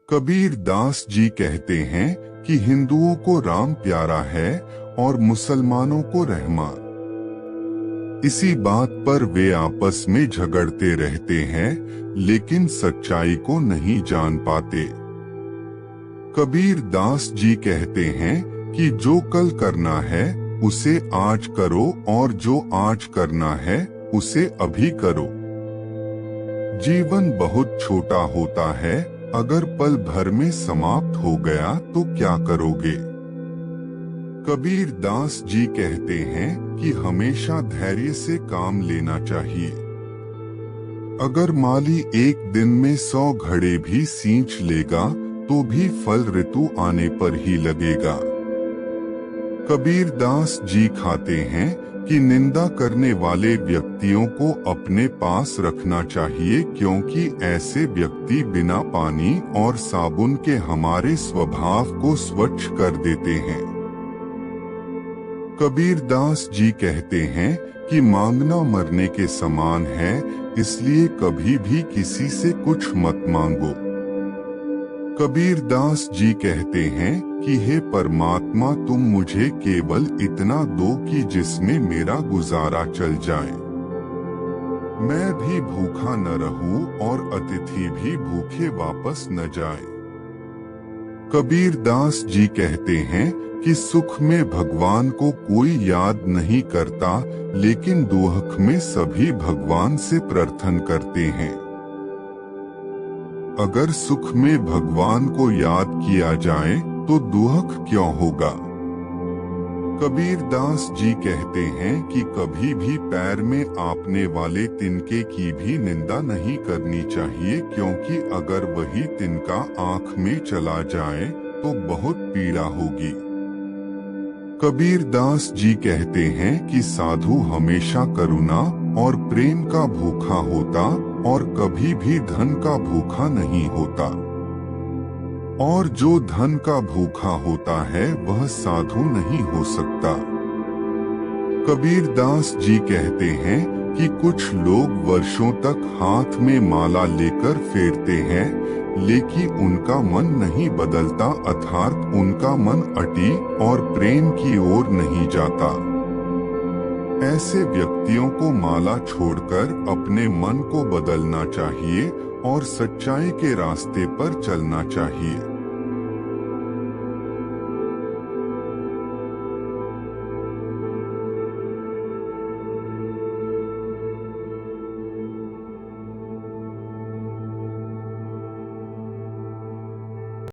कबीर दास जी कहते हैं कि हिंदुओं को राम प्यारा है और मुसलमानों को रहमान। इसी बात पर वे आपस में झगड़ते रहते हैं, लेकिन सच्चाई को नहीं जान पाते। कबीर दास जी कहते हैं कि जो कल करना है उसे आज करो और जो आज करना है उसे अभी करो। जीवन बहुत छोटा होता है, अगर पल भर में समाप्त हो गया तो क्या करोगे। कबीर दास जी कहते हैं कि हमेशा धैर्य से काम लेना चाहिए। अगर माली एक दिन में 100 घड़े भी सींच लेगा तो भी फल ऋतु आने पर ही लगेगा। कबीर दास जी खाते हैं कि निंदा करने वाले व्यक्तियों को अपने पास रखना चाहिए, क्योंकि ऐसे व्यक्ति बिना पानी और साबुन के हमारे स्वभाव को स्वच्छ कर देते हैं। कबीर दास जी कहते हैं कि मांगना मरने के समान है, इसलिए कभी भी किसी से कुछ मत मांगो। कबीर दास जी कहते हैं कि हे परमात्मा, तुम मुझे केवल इतना दो कि जिसमें मेरा गुजारा चल जाए। मैं भी भूखा न रहूं और अतिथि भी भूखे वापस न जाए। कबीर दास जी कहते हैं कि सुख में भगवान को कोई याद नहीं करता, लेकिन दुख में सभी भगवान से प्रार्थना करते हैं। अगर सुख में भगवान को याद किया जाए तो दुख क्यों होगा। कबीर दास जी कहते हैं कि कभी भी पैर में आपने वाले तिनके की भी निंदा नहीं करनी चाहिए, क्योंकि अगर वही तिनका आंख में चला जाए तो बहुत पीड़ा होगी। कबीर दास जी कहते हैं कि साधु हमेशा करुणा और प्रेम का भूखा होता और कभी भी धन का भूखा नहीं होता, और जो धन का भूखा होता है वह साधु नहीं हो सकता। कबीर दास जी कहते हैं कि कुछ लोग वर्षों तक हाथ में माला लेकर फेरते हैं, लेकिन उनका मन नहीं बदलता, अर्थात उनका मन अटी और प्रेम की ओर नहीं जाता। ऐसे व्यक्तियों को माला छोड़कर अपने मन को बदलना चाहिए और सच्चाई के रास्ते पर चलना चाहिए।